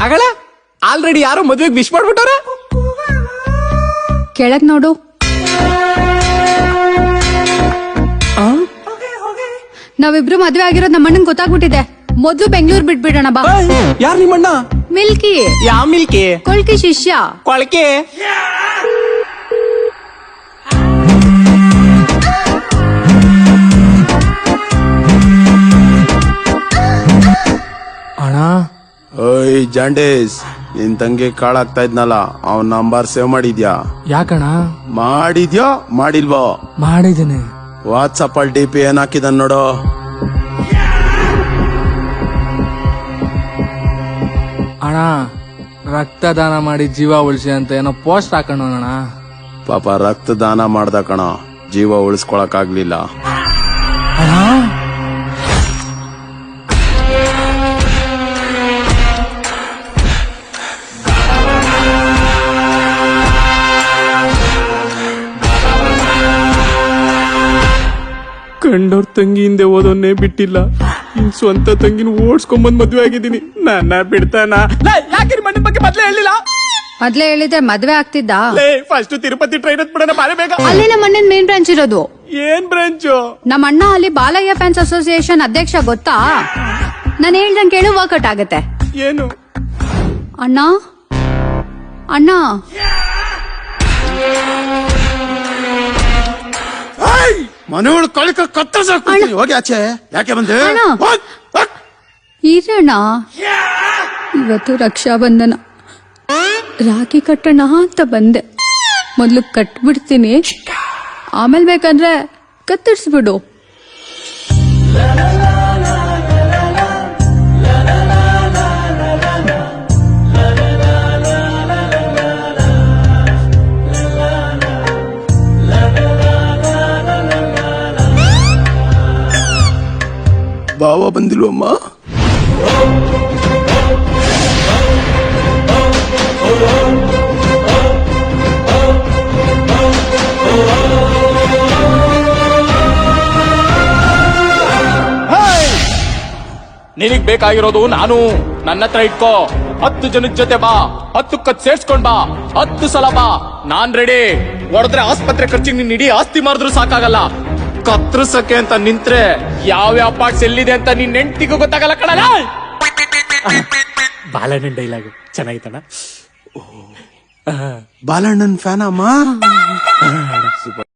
ಆಗಲ್ಲ ಆಲ್ರೆಡಿ ಯಾರೋ ಮದ್ವೆಗೆ ವಿಶ್ ಮಾಡ್ಬಿಟ್ಟವ್ರ. ಕೆಳಗ್ ನೋಡು. ನಾವಿಬ್ರು ಮದ್ವೆ ಆಗಿರೋದ್ ನಮ್ಮಣ್ಣನ್ ಗೊತ್ತಾಗ್ಬಿಟ್ಟಿದೆ. ಮೊದ್ಲು ಬೆಂಗಳೂರು ಬಿಟ್ಬಿಡೋಣ ಬಾ. ಯಾರ್ ನಿಮ್ಮಣ್ಣ? ಮಿಲ್ಕಿ. ಯಾ ಮಿಲ್ಕಿ? ಕೊಳ್ಕಿ ಶಿಷ್ಯ. ಕೊಳಕೆ. ಅಣ್ಣ. ಓಯ್ ಜಾಂಡೇಸ್, ನಿನ್ ತಂಗಿ ಕಾಳಾಗ್ತಾ ಇದ್ನಲ್ಲ, ಅವನ್ ನಂಬರ್ ಸೇವ್ ಮಾಡಿದ್ಯಾ? ಯಾಕಣ್ಣ? ಮಾಡಿದ್ಯೋ ಮಾಡಿಲ್ವೋ? ಮಾಡಿದ್ದೀನಿ. ವಾಟ್ಸಪ್ ಅಲ್ಲಿ DP ಏನ್ ಹಾಕಿದನ್ ನೋಡು. ಅಣ್ಣ, ರಕ್ತದಾನ ಮಾಡಿ ಜೀವ ಉಳಿಸಿ ಅಂತ ಏನೋ ಪೋಸ್ಟ್ ಹಾಕೋಣ. ಪಾಪ ರಕ್ತದಾನ ಮಾಡ್ದ ಕಣ, ಜೀವ ಉಳಿಸ್ಕೊಳಕ್ ಆಗ್ಲಿಲ್ಲ. ಕಂಡವ್ರ ತಂಗಿ ಹಿಂದೆ ಓದೋನ್ನೇ ಬಿಟ್ಟಿಲ್ಲ, ಇನ್ ಸ್ವಂತ ತಂಗಿನ ಓಡ್ಸ್ಕೊಂಬಂದ್ ಮದ್ವೆ ಆಗಿದ್ದೀನಿ. ನನ್ನ ಬಿಡ್ತಾನ? ಯಾಕೆ ಮಣ್ಣಿನ ಬಗ್ಗೆ ಮೊದ್ಲೇ ಹೇಳಿಲ್ಲ? ಮೊದ್ಲೇ ಹೇಳಿದ್ರೆ ಮದ್ವೆ ಆಗ್ತಿದ್ದ. ಫಸ್ಟ್ ತಿರುಪತಿ ಟ್ರೈನ್ ಹತ್ಬಿಡೋಣ, ಬಾಳೆ ಬೇಗ. ಅಲ್ಲಿ ನಮ್ಮ ಅಣ್ಣನ್ ಮೇನ್ ಬ್ರಾಂಚ್ ಇರೋದು. ಏನ್ ಬ್ರಾಂಚು? ನಮ್ಮ ಅಣ್ಣ ಅಲ್ಲಿ ಬಾಲಯ್ಯ ಫ್ಯಾನ್ಸ್ ಅಸೋಸಿಯೇಷನ್ ಅಧ್ಯಕ್ಷ, ಗೊತ್ತಾ? ನಾನು ಹೇಳ್ದಂಗೆ ಕೇಳು, ವರ್ಕೌಟ್ ಆಗತ್ತೆ. ಏನು ಅಣ್ಣ? ಅಣ್ಣ, ಮನೆಗಳು ಕಳಿಕ ಕತ್ತರಿಸಾಕ್ತೀನಿ. ಹೋಗಿ ಆಚೆ. ಯಾಕೆ ಬಂದೆ? ಇರೋಣ. ಇವತ್ತು ರಕ್ಷಾ ಬಂಧನ, ರಾಖಿ ಕಟ್ಟೋಣ ಅಂತ ಬಂದೆ. ಮೊದ್ಲು ಕಟ್ಬಿಡ್ತೀನಿ, ಆಮೇಲೆ ಬೇಕಂದ್ರೆ ಕತ್ತರಿಸ್ಬಿಡು. ಬಾವ ಬಂದಿಲ್ವಮ್ಮ? ನಿನಗ್ ಬೇಕಾಗಿರೋದು ನಾನು. ನನ್ನ ಹತ್ರ ಇಟ್ಕೋ. 10 ಜನದ ಜೊತೆ ಬಾ, 10 ಕತ್ ಸೇರ್ಸ್ಕೊಂಡ್ ಬಾ, 10 ಸಲ ಬಾ. ನಾನ್ ರೆಡಿ. ಹೊಡೆದ್ರೆ ಆಸ್ಪತ್ರೆ ಖರ್ಚಿಗೆ ನಿನ್ ಇಡೀ ಆಸ್ತಿ ಮಾರಿದ್ರು ಸಾಕಾಗಲ್ಲ. ಕತ್ರಿಸಕ್ಕೆ ಅಂತ ನಿಂತ್ರೆ ಯಾವ ಪಾರ್ಟ್ಸ್ ಎಲ್ಲಿದೆ ಅಂತ ನಿನ್ ಹೆಂಡತಿಗೂ ಗೊತ್ತಾಗಲ್ಲ ಕಣಲ್ಲ. ಬಾಲಣ್ಣನ್ ಡೈಲಾಗ್ ಚೆನ್ನಾಗಿತ್ತಣ್ಣ. ಬಾಲಣ್ಣನ್ ಫ್ಯಾನ್ ಅಮ್ಮ.